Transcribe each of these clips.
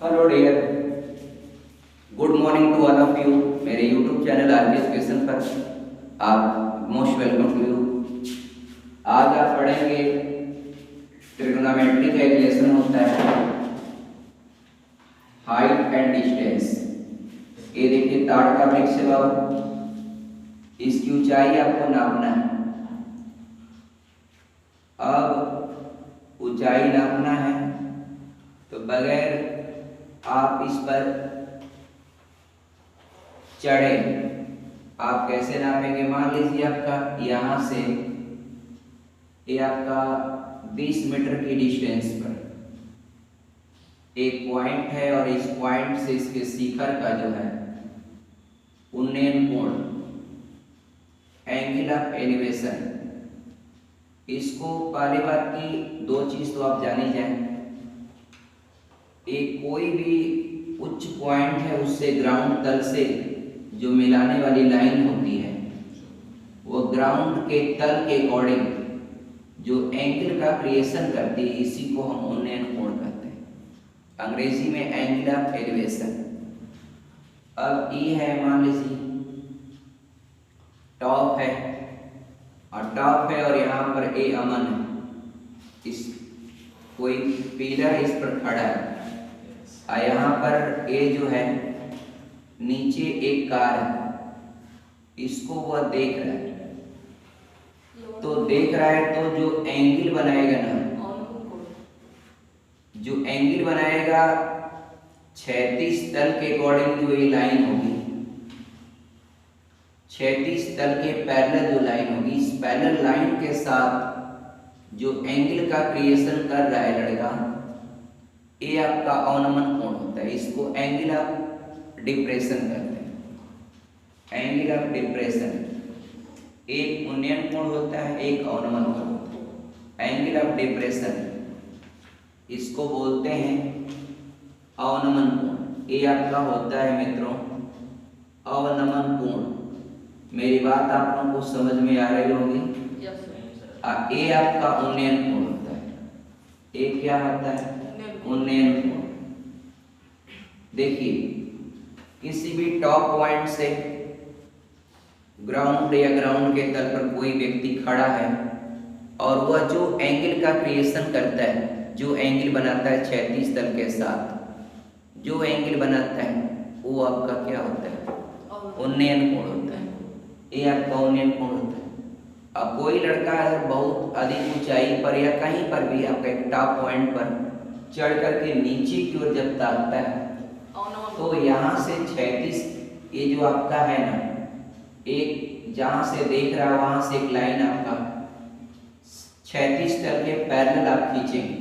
Hello dear, good morning to all of you. मेरे YouTube channel RK education पर आप most welcome to you. आज आप पढ़ेंगे ट्रिग्नोमेट्री का एक लेसन होता है हाइट एंड डिस्टेंस। ये देखिए ताड़ का वृक्ष है बाबू, इसकी ऊंचाई आपको नापना है। अब ऊंचाई नापना है तो बगैर आप इस पर चढ़े आप कैसे नापेंगे? मान लीजिए आपका यहाँ से ये आपका 20 मीटर की डिस्टेंस पर एक पॉइंट है और इस पॉइंट से इसके शिखर का जो है उन्नयन कोण, एंगल ऑफ एलिवेशन। इसको पहली बात की दो चीज तो आप जानी जाए, एक कोई भी उच्च पॉइंट है उससे ग्राउंड तल से जो मिलाने वाली लाइन होती है वो ग्राउंड के तल के अकॉर्डिंग जो एंगल का क्रिएशन करती है, इसी को हम उन्नयन कोण कहते हैं, अंग्रेजी में एंगल ऑफ एलिवेशन। अब ई है, मान लीजिए टॉप है और यहाँ पर ए अमन है, इस कोई पिलर इस पर खड़ा है और यहाँ पर ए जो है नीचे एक कार है, इसको वह देख रहा है। तो देख रहा है तो जो एंगल बनाएगा ना, जो एंगल बनाएगा क्षैतिज तल के अकॉर्डिंग जो ये लाइन होगी, क्षैतिज तल के पैरेलल जो लाइन होगी, इस पैरेलल लाइन के साथ जो एंगल का क्रिएशन कर रहा है लड़का, ये आपका अवनमन कोण होता है। इसको एंगल ऑफ डिप्रेशन कहते हैं। एंगल ऑफ डिप्रेशन, एक उन्नयन कोण होता है, एक अवनमन कोण होता है। एंगल ऑफ डिप्रेशन इसको बोलते हैं अवनमन कोण। ये आपका होता है मित्रों अवनमन कोण। मेरी बात आप लोगों को समझ में आ रही होगी। ये आपका उन्नयन कोण होता है। ये क्या होता है? उन्नयन कोण। देखिए किसी भी टॉप पॉइंट से ग्राउंड या ग्राउंड के तल पर कोई व्यक्ति खड़ा है और वह जो एंगल का क्रिएशन करता है, जो एंगल बनाता है क्षैतिज तल के साथ, जो एंगल बनाता है वो आपका क्या होता है? उन्नयन कोण होता है। ये आपका उन्नयन कोण होता है। अब कोई लड़का अगर बहुत अधिक ऊंचाई पर या कहीं पर भी आपका एक टॉप पॉइंट पर चढ़ करके नीचे की ओर जब ताकता है तो यहाँ से क्षैतिज ये जो आपका है ना, एक जहाँ से देख रहा है वहां से एक लाइन आपका क्षैतिज तल के पैरेलल आप खींचेंगे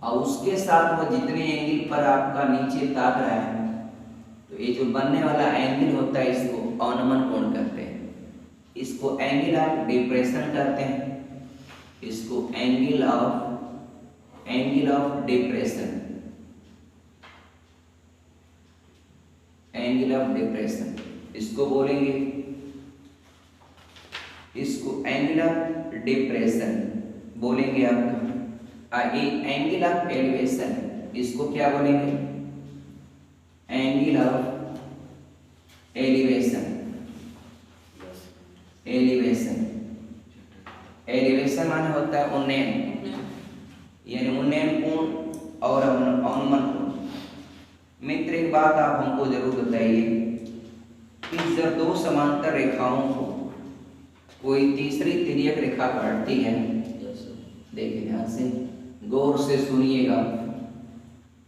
और उसके साथ वो जितने एंगल पर आपका नीचे ताक रहा है तो ये जो बनने वाला एंगल होता है इसको अवनमन कोण कहते हैं। इसको एंगल ऑफ डिप्रेशन कहते हैं। इसको angle of depression, angle of depression इसको बोलेंगे। इसको एंगल ऑफ डिप्रेशन बोलेंगे आपका। ये एंगल ऑफ एलिवेशन इसको क्या बोलेंगे? Angle of elevation. एलिवेशन माने होता है उन्नयन, यानी उन्नयन कोण और अवनमन कोण। मित्र एक बात आप हमको जरूर बताइए कि जब दो समांतर रेखाओं को कोई तीसरी तिर्यक रेखा काटती है, देखिए ध्यान से गौर से सुनिएगा,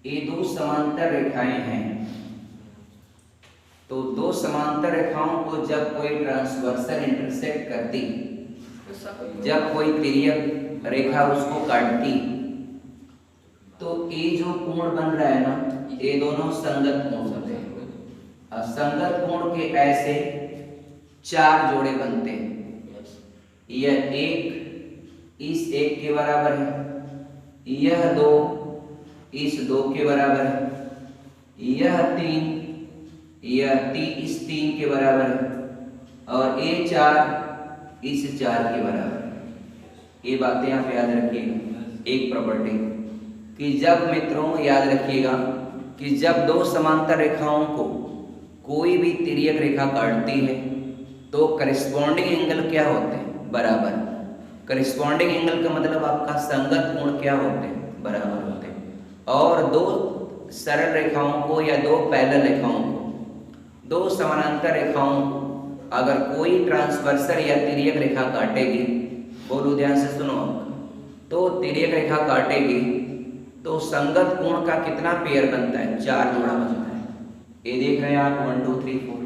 ये दो समांतर रेखाएं हैं तो दो समांतर रेखाओं को जब कोई ट्रांसवर्सल इंटरसेक्ट करती, जब कोई तिर्यक रेखा उसको काटती तो ये जो कोण बन रहा है ना, ये दोनों संगत कोण होते हैं। और संगत कोण के ऐसे चार जोड़े बनते हैं। यह एक इस एक के बराबर है, यह दो इस दो के बराबर है, यह तीन इस तीन के बराबर है और ये चार इस चार के बराबर है। ये बातें आप याद रखिएगा। एक प्रॉपर्टी कि जब मित्रों याद रखिएगा कि जब दो समांतर रेखाओं को कोई भी तिर्यक रेखा काटती है तो करिस्पॉन्डिंग एंगल क्या होते हैं, बराबर। करिस्पॉन्डिंग एंगल का मतलब आपका संगत कोण क्या होते हैं, बराबर होते हैं। और दो सरल रेखाओं को या दो पैरेलल रेखाओं को, दो समानांतर रेखाओं को अगर कोई ट्रांसवर्सल या तिर्यक रेखा काटेगी, बोलो ध्यान से सुनो, तो तिर्यक रेखा काटेगी तो संगत कोण का कितना पेयर बनता है, 4 जोड़ा बनता है। ये देख रहे हैं आप 1 2 3 4।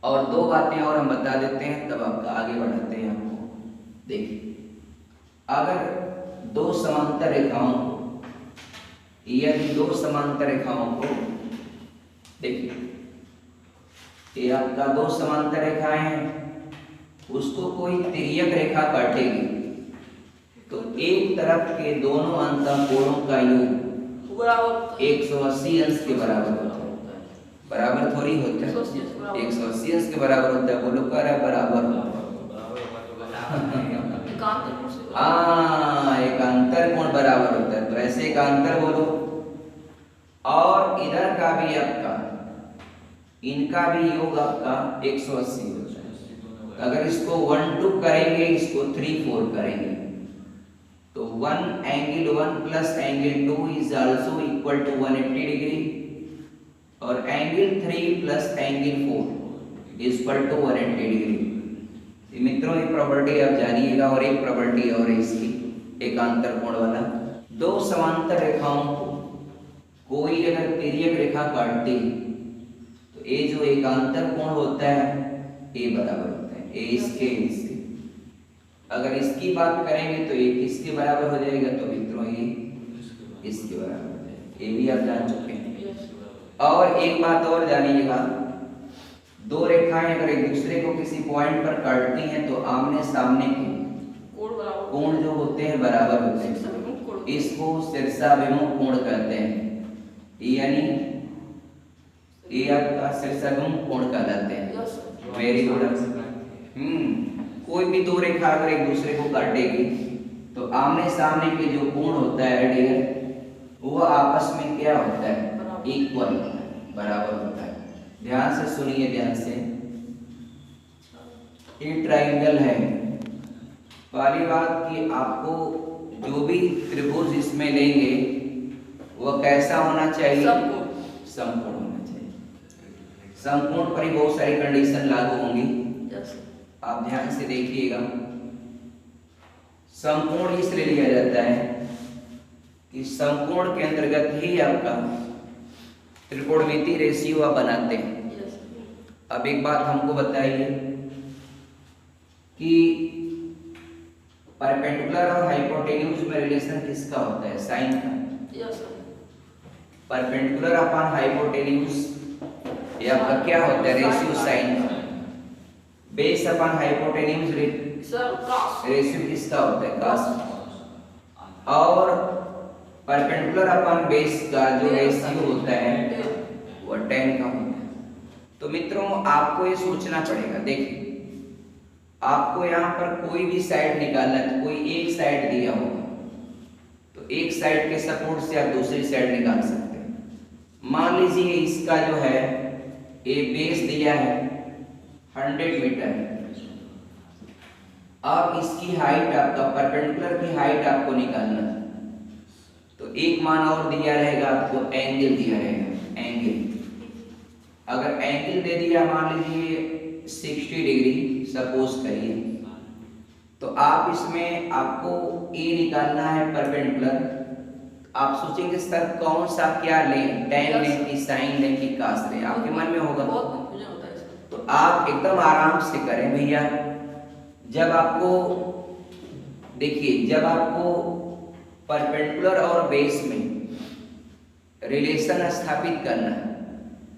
और दो बातें और हम बता देते हैं तब आपका आगे बढ़ाते हैं आपको। देखिए अगर दो समांतर रेखाओं को, यदि दो समांतर रेखाओं को, देखिए ये आपका दो समांतर रेखाएं हैं, उसको कोई तिर्यक रेखा काटेगी तो एक तरफ के दोनों अंतःकोणों का योग 180 अंश के बराबर होता है। बराबर थोड़ी होता है, 180 अंश के बराबर होता है। बोलो कर बराबर होता है। हाँ, एकांतर कोण बराबर होता है। तो ऐसे एकांतर बोलो। और इधर का भी आपका, इनका भी योग आपका 180 होता है। अगर इसको 1 2 करेंगे, इसको 3 4 करेंगे तो 1 angle 1 plus angle 2 is also equal to 180 degree और angle 3 plus angle 4 is equal to 180 degree. मित्रों एक प्रॉपर्टी आप जानिएगा और एक प्रॉपर्टी और है इसकी, एकांतर कोण वाला। दो समांतर रेखाओं को कोई अगर तिर्यक रेखा काटती है तो ये जो एकांतर कोण होता है ये बराबर होता है, ये इसके अगर इसकी बात करेंगे तो ये किसके बराबर हो जाएगा, तो मित्रों ये इसके बराबर हो जाएगा। ये भी आप जान चुके हैं। और एक बात और जानिएगा, दो रेखाएं अगर एक दूसरे को किसी पॉइंट पर काटती हैं तो आमने सामने के कोण जो होते हैं बराबर होते हैं। इसको शीर्षाभिमुख कोण कहते हैं, यानी ये आपका शीर्षाभिमुख कोण कहलाते हैं। Very good. कोई भी दो रेखा अगर एक दूसरे को काटेगी तो आमने सामने के जो कोण होता है डियर, वो आपस में क्या होता है, इक्वल होता है, बराबर होता है। ध्यान से सुनिए, ध्यान से। ये ट्रायंगल है। पहली बात कि आपको जो भी त्रिभुज इसमें लेंगे वह कैसा होना चाहिए, समकोण होना चाहिए। समकोण पर ही बहुत सारी कंडीशन लागू होंगी, आप ध्यान से देखिएगा। समकोण इसलिए लिया जाता है कि समकोण के अंतर्गत ही आपका त्रिकोणमितीय रेशियो आप बनाते हैं। अब एक बात हमको बताइए कि परपेंडिकुलर और हाइपोटेन्यूज में रिलेशन किसका होता है, साइन का। परपेंडिकुलर अपॉन हाइपोटेन्यूज ये आपका क्या होता है, रेशियो साइन का। बेस अपॉन हाइपोटेन्यूज रेशियो किसका होता है, कॉस। और परपेंडिकुलर अपॉन बेस का जो रेशियो होता है वो tan का होता है। तो मित्रों आपको ये सोचना पड़ेगा। देखिए आपको यहाँ पर कोई भी साइड निकालना है तो कोई एक साइड दिया होगा तो एक साइड के सपोर्ट से आप दूसरी साइड निकाल सकते हैं। मान लीजिए इसका जो है ये बेस दिया है 100 मीटर, अब इसकी हाइट आपका परपेंडिकुलर की हाइट आपको निकालना है तो एक मान और दिया रहेगा आपको, एंगल दिया रहेगा। एंगल अगर एंगल दे दिया मान लीजिए 60 डिग्री सपोज करिए, तो आप इसमें आपको ए निकालना है परपेंडिकुलर। आप सोचेंगे सर कौन सा क्या लें, tan लें कि साइन लें कि cos लें, आपके मन में होगा। तो आप एकदम आराम से करें भैया। जब आपको देखिए, जब आपको परपेंडिकुलर और बेस में रिलेशन स्थापित करना है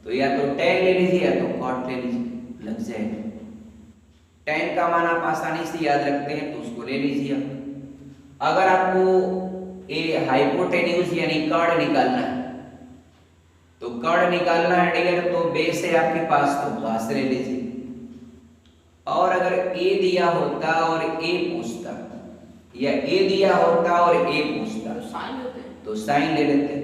तो या तो tan ले लीजिए या तो cot ले लीजिए, लग जाएगा। tan का मान आप आसानी से याद रखते हैं तो उसको ले लीजिए। अगर आपको ए हाइपोटेन्यूज यानी कर्ण निकालना है तो कर्ण निकालना है डियर, तो बेस है आपके पास तो पास ले लीजिए। और अगर ए दिया होता और ए पूछता या ए दिया होता और ए पूछता तो साइन ले लेते हैं,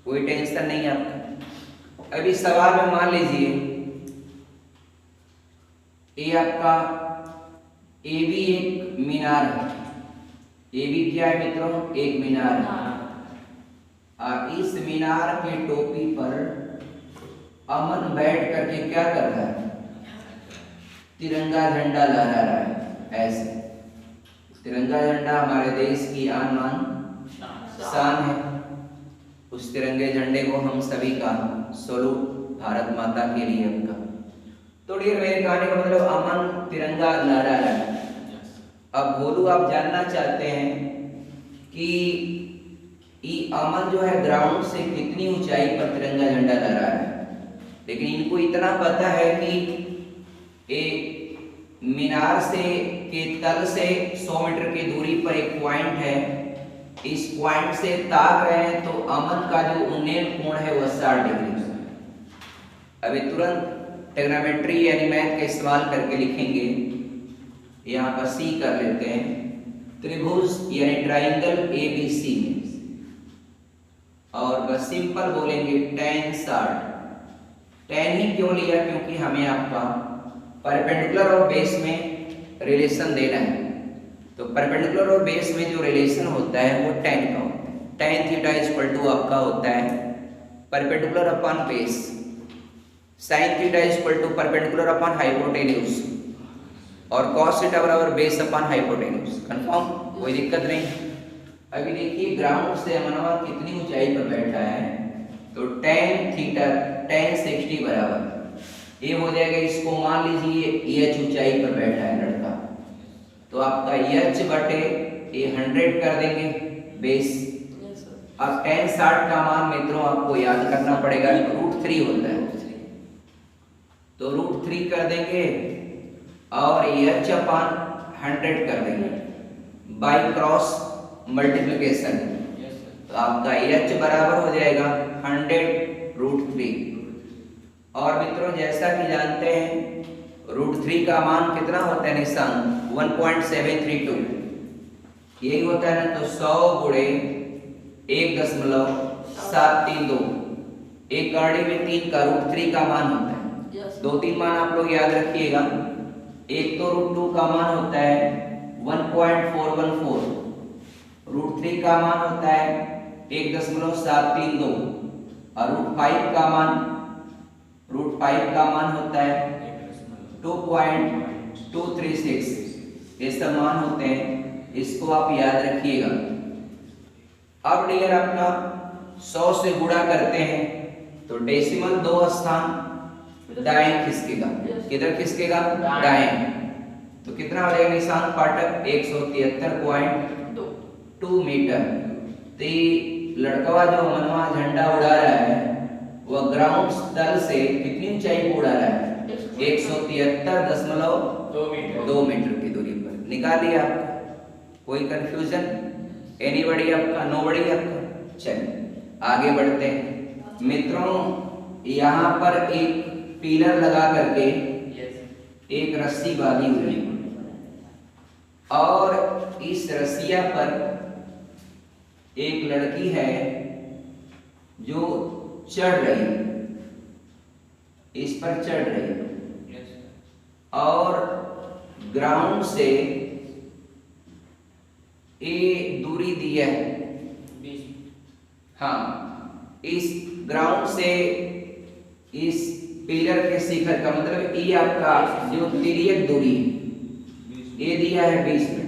कोई टेंशन नहीं आपका। अभी सवाल में मान लीजिए ये आपका ए भी एक मीनार है, ए भी क्या है मित्रों, एक मीनार है। इस मीनार के टोपी पर अमन बैठ करके क्या कर रहा है, तिरंगा झंडा लहरा रहा है। ऐसे तिरंगा झंडा हमारे देश की आन बान शान है। उस तिरंगे झंडे को हम सभी का सैल्यूट भारत माता के लिए उनका। तो डियर मेरे कहने का मतलब अमन तिरंगा लहरा रहा है। अब भोलू आप जानना चाहते हैं कि ये अमन जो है ग्राउंड से कितनी ऊंचाई पर तिरंगा झंडा लहरा रहा है, लेकिन इनको इतना पता है कि ये मीनार से के तल से 100 मीटर की दूरी पर एक पॉइंट है, इस पॉइंट से ताक रहे हैं तो अमन का जो उन्नयन कोण है वह 60 डिग्री है। अभी तुरंत ट्रिग्नोमेट्री यानी मैथ का इस्तेमाल करके लिखेंगे। यहाँ पर सी कर लेते हैं, त्रिभुज यानी ट्राइंगल ABC में, और बस सिंपल बोलेंगे tan 60। tan ही क्यों लिया, क्योंकि हमें आपका परपेंडिकुलर और बेस में रिलेशन देना है। तो परपेंडिकुलर और बेस में जो रिलेशन होता है वो tan का होता है। tan थीटा इक्वल टू आपका होता है perpendicular upon base, sin theta equal to perpendicular upon hypotenuse, और cos थीटा बराबर बेस अपॉन हाइपोटेन्यूज। कंफर्म, कोई दिक्कत नहीं। अभी देखिए ग्राउंड से अमनवा कितनी ऊंचाई पर बैठा है, तो tan थीटा tan 60 बराबर ये हो जाएगा, इसको मान लीजिए h ऊंचाई पर बैठा है लड़का, तो आपका h बटे ये 100 कर देंगे बेस। अब tan 60 का मान मित्रों आपको याद करना पड़ेगा, √3 होता है, तो √3 कर देंगे और h अपॉन 100 कर देंगे बाई क्रॉस मल्टीप्लिकेशन। तो आपका h बराबर हो जाएगा 100√3। और मित्रों जैसा कि जानते हैं √3 का मान कितना होता है, निशान 1.732 यही होता है ना। तो 100 गुणे 1.732, एक गाड़ी में 3 का √3 का मान होता है। 2-3 मान आप लोग याद रखिएगा। एक तो √2 का मान होता है 1.414, √3 का मान होता है 1.732, और √5 का मान होता है 2.236। ये सब मान होते हैं, इसको आप याद रखिएगा। अब डियर आपका 100 से गुणा करते हैं तो डेसिमल 2 स्थान दाएं खिसकेगा। किधर खिसकेगा, दाएं। तो कितना हो जाएगा निशान फाटक 173.2 मीटर। तो लड़कवा जो मनवा झंडा उड़ा रहा है वह ग्राउंड तल से कितनी ऊंचाई पर उड़ा रहा है, 173.2 मीटर की दूरी पर। निकाल लिया आपका, कोई कंफ्यूजन, एनीबॉडी आपका, नोबॉडी आपका। चलिए आगे बढ़ते हैं मित्रों। यहाँ पर एक पिलर लगा करके एक रस्सी बांधी हुई है, और इस रस्सिया पर एक लड़की है जो चढ़ रही है, इस पर चढ़ रही है, और ग्राउंड से ये दूरी दिया है। हाँ, इस ग्राउंड से इस पिलर के शिखर का मतलब ये आपका जो तिर्यक दूरी है ये दिया है 20 मीटर।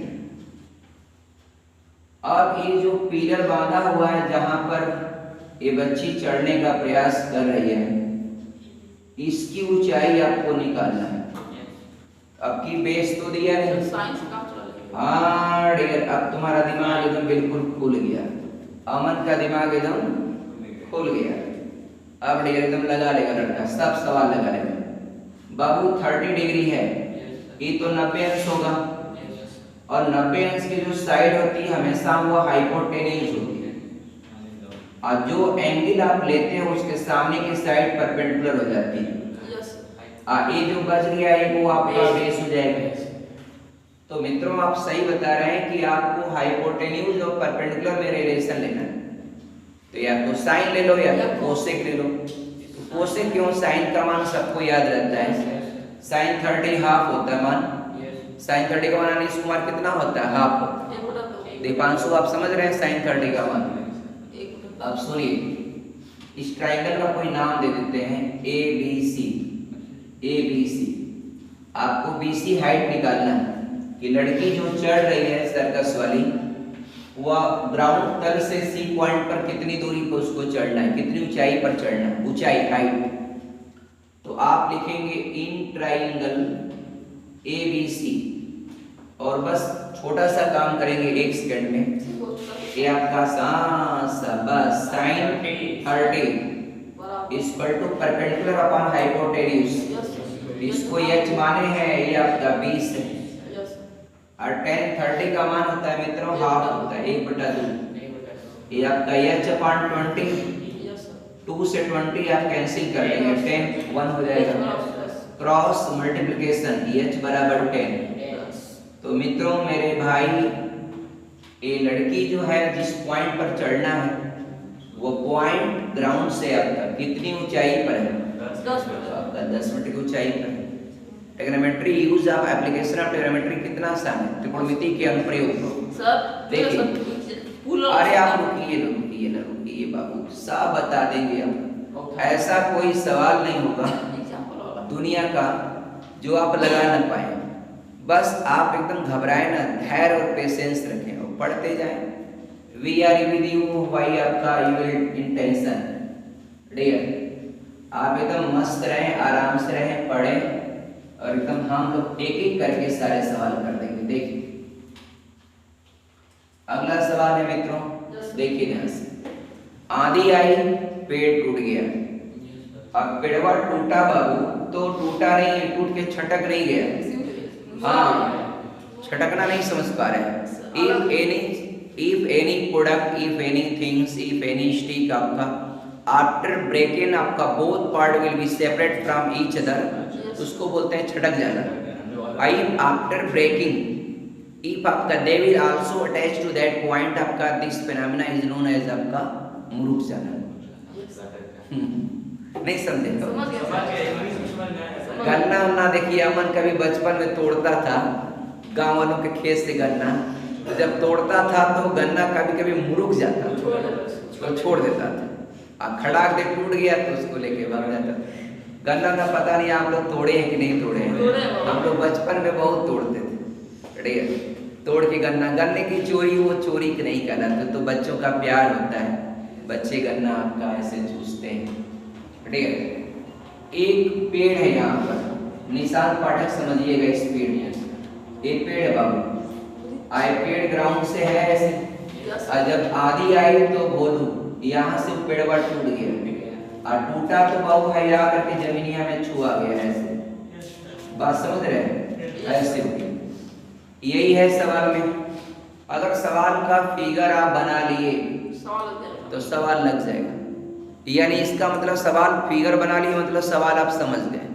अब ये जो पिलर बांधा हुआ है जहां पर ये बच्ची चढ़ने का प्रयास कर रही है, इसकी ऊंचाई आपको निकालना है। अब की बेस तो दिया है। हाँ डियर, अब तुम्हारा दिमाग एकदम बिल्कुल खुल गया, अमन का दिमाग एकदम खुल गया। अब डियर एकदम लगा लेगा लड़का, सब सवाल लगा लेगा। बाबू 30 डिग्री है, ये तो 90 अंश होगा, और 90 अंश की जो साइड होती है हमेशा वो हाइपोटेन्यूज होती है, और जो एंगल आप लेते हैं उसके सामने की साइड परपेंडिकुलर हो जाती है। ये जो बच गया है वो आपका बेस हो जाएगा। तो मित्रों आप सही बता रहे हैं कि आपको हाइपोटेन्यूज और परपेंडिकुलर में रिलेशन लेना है। तो या तो साइन ले लो या तो कोसेक ले लो। तो कोसेक क्यों, साइन का मान सबको याद रहता है, साइन 30 हाफ होता है मान, साइन 30 का मान अनीश कुमार कितना होता है, हाफ। दीपांशु आप समझ रहे हैं साइन 30 का मान। अब सुनिए, इस ट्राइंगल का कोई नाम दे देते हैं A B C. A B C, आपको बीसी हाइट निकालना है कि लड़की जो चढ़ रही है सर्कस वाली, वह ग्राउंड तल से सी पॉइंट पर कितनी दूरी पर उसको चढ़ना है, कितनी ऊंचाई पर चढ़ना है, ऊंचाई हाइट। तो आप लिखेंगे in triangle A B C, और बस छोटा सा काम करेंगे 1 सेकंड में। ये आपका बस sine 30 equal to perpendicular upon hypotenuse, इसको एच माने हैं, ये आपका 20 है, और tan 30 का मान होता है मित्रों हाफ होता है, 1/2। ये आपका एच अपॉन 20, 2 से 20 आप कैंसिल कर लेंगे, 10 1 हो जाएगा, क्रॉस मल्टीप्लिकेशन एच बराबर 10। तो मित्रों मेरे भाई, ये लड़की जो है जिस पॉइंट पर चढ़ना है, वो पॉइंट ग्राउंड से आपका कितनी ऊंचाई पर है, 10 मीटर की ऊंचाई पर। Trigonometry use of application of trigonometry कितना आसान है, त्रिकोणमिति के अनुप्रयोग। देखिए, अरे आप रुकिए बाबू, सब बता देंगे हम। ऐसा कोई सवाल नहीं होगा दुनिया का जो आप लगा ना पाए। बस आप एकदम घबराए ना, धैर्य और पेशेंस रखें और पढ़ते जाएं। We are with you, why आपका इंटेंशन डियर। आप एकदम मस्त रहें, आराम से रहें, पढ़ें, और एकदम हम लोग एक एक करके सारे सवाल कर देंगे। देखिए अगला सवाल है मित्रों, देखिए ध्यान से। आंधी आई, पेड़ टूट गया। अब पेड़वा टूटा बाबू, तो टूटा नहीं, टूट के छटक नहीं गया। हाँ, छटकना नहीं समझ पा रहे। if any product, if any things, if any stick आपका after breaking आपका both part will be separate from each other, उसको बोलते हैं छटक जाना। if after breaking, if आपका they will also attach to that point, आपका this phenomena is known as आपका मुरुक जाना। नहीं समझे तो? गन्ना उन्ना देखिए, अमन कभी बचपन में तोड़ता था गाँव वालों के खेत से गन्ना, तो जब तोड़ता था तो गन्ना कभी कभी मुरुक जाता था, तो छोड़ देता था, और खड़ाक दे टूट गया तो उसको लेके भाग जाता था। गन्ना का पता नहीं आप लोग तोड़े हैं कि नहीं तोड़े हैं, हम लोग बचपन में बहुत तोड़ते थे। तोड़ के गन्ने की चोरी, वो चोरी की नहीं कहलाती, तो बच्चों का प्यार होता है, बच्चे गन्ना आपका ऐसे चूसते हैं। एक पेड़ है यहाँ पर, निशान पाठक समझिएगा इस पेड़ में, एक पेड़ है बाबू, आए पेड़ ग्राउंड से है ऐसे, और जब आंधी आई तो बोलू यहाँ से पेड़वा टूट गया, और टूटा तो बाबू है यहाँ करके जमीनिया में छुआ गया ऐसे। बात समझ रहे हैं? ऐसे यही है सवाल में। अगर सवाल का फिगर आप बना लिए तो सवाल लग जाएगा, यानी इसका मतलब सवाल फिगर बना लिए मतलब सवाल आप समझ गए।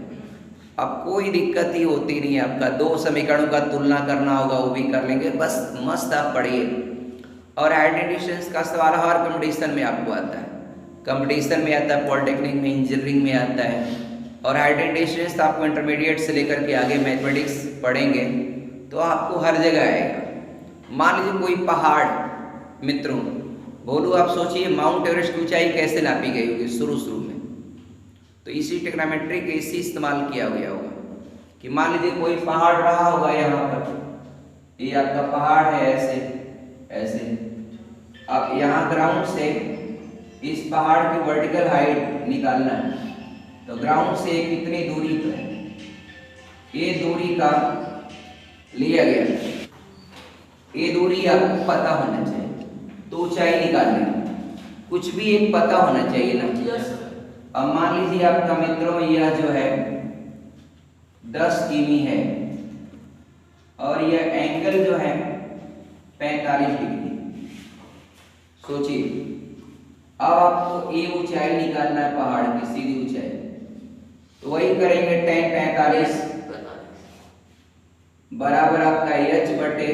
अब कोई दिक्कत ही होती नहीं है, आपका 2 समीकरणों का तुलना करना होगा वो भी कर लेंगे, बस मस्त आप पढ़िए। और आइडेंटिफिकेशन का सवाल हर कंपटीशन में आपको आता है, कंपटीशन में आता है, पॉलिटेक्निक में, इंजीनियरिंग में आता है। और आइडेंटिफिकेशन आपको इंटरमीडिएट से लेकर के आगे मैथमेटिक्स पढ़ेंगे तो आपको हर जगह आएगा। मान लीजिए कोई पहाड़, मित्रों बोलू आप सोचिए माउंट एवरेस्ट की ऊंचाई कैसे नापी गई होगी शुरू में, तो इसी ट्रिग्नोमेट्री के इसी इस्तेमाल किया गया होगा कि मान लीजिए कोई पहाड़ रहा होगा यहाँ पर, ये आपका पहाड़ है ऐसे ऐसे। अब यहाँ ग्राउंड से इस पहाड़ की वर्टिकल हाइट निकालना है, तो ग्राउंड से कितनी दूरी पर है, ये दूरी का लिया गया, ये दूरी आपको पता होना चाहिए, तो ऊंचाई निकालनी, कुछ भी एक पता होना चाहिए ना। अब मान लीजिए आपका मित्रों यह जो है 10 किमी है, और यह एंगल जो है 45 डिग्री। सोचिए अब आपको ये ऊंचाई निकालना है पहाड़ की सीधी ऊंचाई, तो वही करेंगे tan 45 बराबर आपका h/10।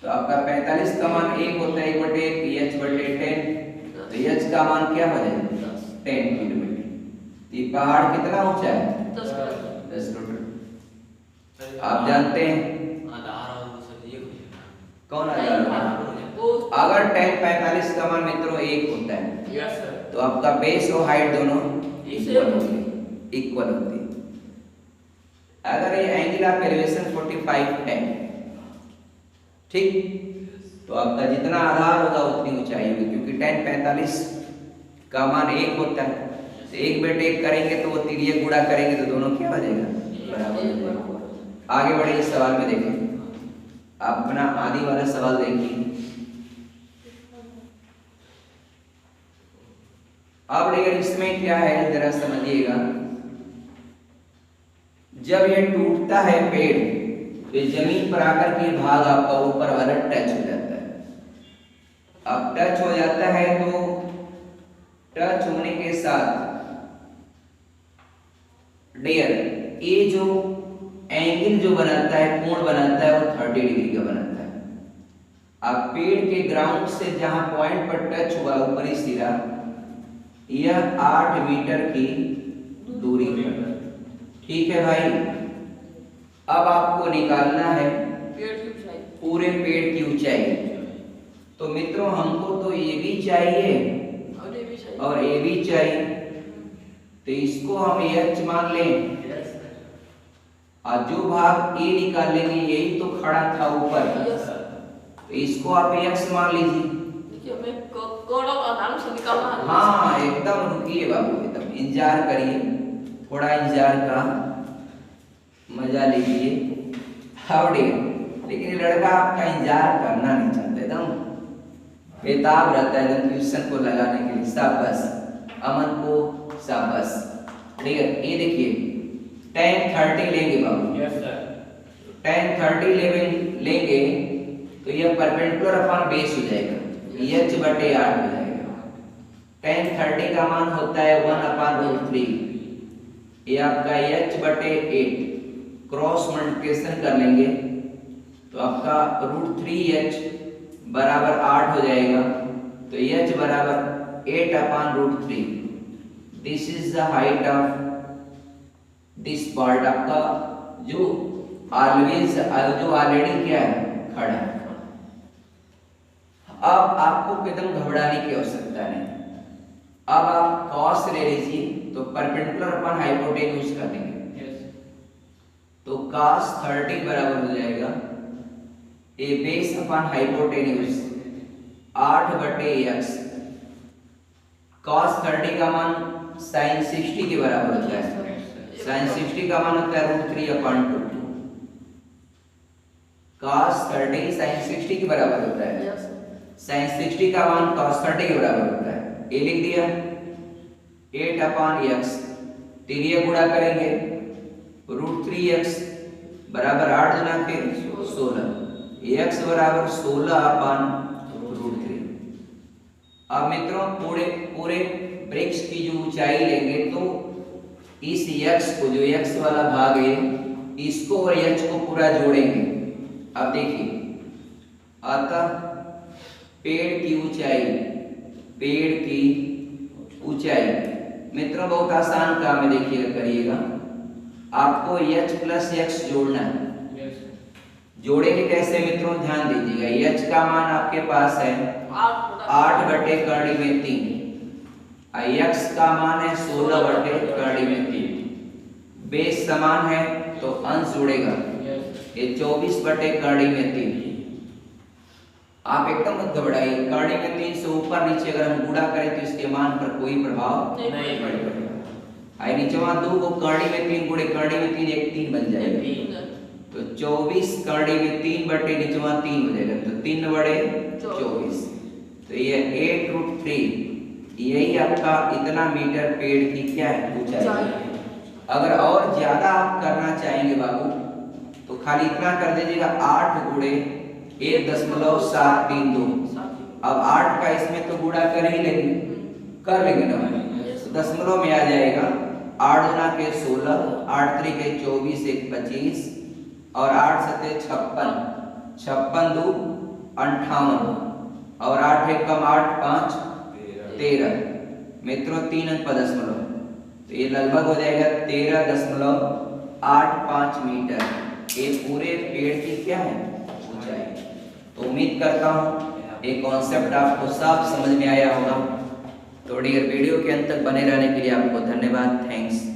तो आपका 45 का मान 1 होता है 1/1 h/10, तो h का मान क्या हो जाएगा 10 किलोमीटर। तो ये पहाड़ कितना ऊंचा है 10 किलोमीटर। आप जानते हैं कौन आधार? अगर 45 का मान मित्रों 1 होता है तो आपका बेस और हाइट दोनों इक्वल होती है। अगर ये एंगल ऑफ एलिवेशन 45 है, ठीक, तो आपका जितना आधार होगा उतनी ऊंचाई होगी, क्योंकि 10 45 का मान 1 होता है, तो 1/1 करेंगे तो वो तिरिया गुणा करेंगे तो दोनों क्या हो जाएगा बराबर हो जाएगा। आगे बढ़े इस सवाल में देखें, आप अपना आदि वाला सवाल देखिए। अब यार इसमें क्या है जरा समझिएगा। जब ये टूटता है पेड़ तो जमीन पर आकर के भाग आपका ऊपर वाला टच हो जाता है। अब टच हो जाता है तो टच होने के साथ डियर ये जो एंगल जो बनाता है, कोण बनाता है, वो 30 डिग्री का बनाता है। अब पेड़ के ग्राउंड से जहां पॉइंट पर टच हुआ ऊपरी सिरा, यह 8 मीटर की दूरी पर, ठीक है भाई। अब आपको निकालना है पूरे पेड़ की ऊंचाई। तो मित्रों हमको तो ये भी चाहिए और ये भी चाहिए, तो इसको हम h मान लें और जो भाग ए निकाल लेंगे यही तो खड़ा था ऊपर, तो इसको आप x मान लीजिए। हाँ एकदम रुकिए बाबू, एकदम इंतजार करिए, थोड़ा इंतजार का मजा लीजिए। हाउडी, लेकिन लड़का आपका इंतजार करना नहीं चाहता, एकदम बेताब रहता है एकदम ट्यूशन को लगाने के लिए। शाबाश अमन को शाबाश। ठीक है, ये देखिए tan 30 लेंगे बाबू। Yes sir. tan 30 लेंगे तो यह परपेंडिकुलर अपॉन बेस हो जाएगा, h/8 हो जाएगा। tan 30 का मान होता है 1/√3, ये आपका h/8 क्रॉस मल्टीप्लिकेशन कर लेंगे तो आपका √3h बराबर 8 हो जाएगा, तो h बराबर 8/√3। This is the height of this part, आपका जो ऑलवेज जो ऑलरेडी क्या है खड़ा है। अब आपको एकदम घबराने की आवश्यकता नहीं। अब आप कॉस ले लीजिए तो परपेंडिकुलर अपॉन हाइपोटेन्यूज कर लेंगे, तो cos 30 बराबर हो जाएगा A base upon hypotenuse 8/x। cos 30 का मान sin 60 के बराबर होता है, sin 60 का मान होता है √3/2। cos 30 sin 60 के बराबर होता है, sin 60 का मान cos 30 के बराबर होता है। ये लिख दिया 8/x, तिरिया गुणा करेंगे √3x बराबर 8 गुना के 16, x बराबर 16/√3। अब मित्रों पूरे वृक्ष की जो ऊंचाई लेंगे तो इस x को, जो x वाला भाग है, इसको और h को पूरा जोड़ेंगे। अब देखिए अतः पेड़ की ऊंचाई मित्रों बहुत आसान काम है, देखिएगा करिएगा। आपको h + x जोड़ना है। जोड़ेंगे कैसे मित्रों, ध्यान दीजिएगा। h का मान आपके पास है 8/3 x का मान है 16/3। बेस समान है तो अंश जुड़ेगा, ये 24/3। आप एकदम मत घबराइए, कर्णी में 3 से ऊपर नीचे अगर हम गुणा करें तो इसके मान पर कोई प्रभाव नहीं पड़ेगा। आई नीचे वहां 2 को कर्णी में 3 गुणे कर्णी में 3 एक 3 बन जाएगा, तो 24 कर्णी में 3 बटे नीचे वहां 3 हो जाएगा, तो 3/24। तो ये 8√3 यही आपका इतना मीटर पेड़ की क्या है ऊंचाई। अगर और ज्यादा आप करना चाहेंगे बाबू तो खाली इतना कर दीजिएगा 8 गुणे 1.732। अब 8 का इसमें तो गुणा कर लेंगे ना, तो दशमलव में आ जाएगा 8 गुना के 16, 8 3 के 24, 1 25 और 8 7 56, 56 2 58 और 8 एक कम 8 5 13। मित्रों 3 अंक पर दशमलव, तो ये लगभग हो जाएगा 13.85 मीटर। ये पूरे पेड़ की क्या है ऊंचाई। तो उम्मीद करता हूँ ये कॉन्सेप्ट आपको साफ समझ में आया होगा। तो डियर वीडियो के अंत तक बने रहने के लिए आपको धन्यवाद। थैंक्स।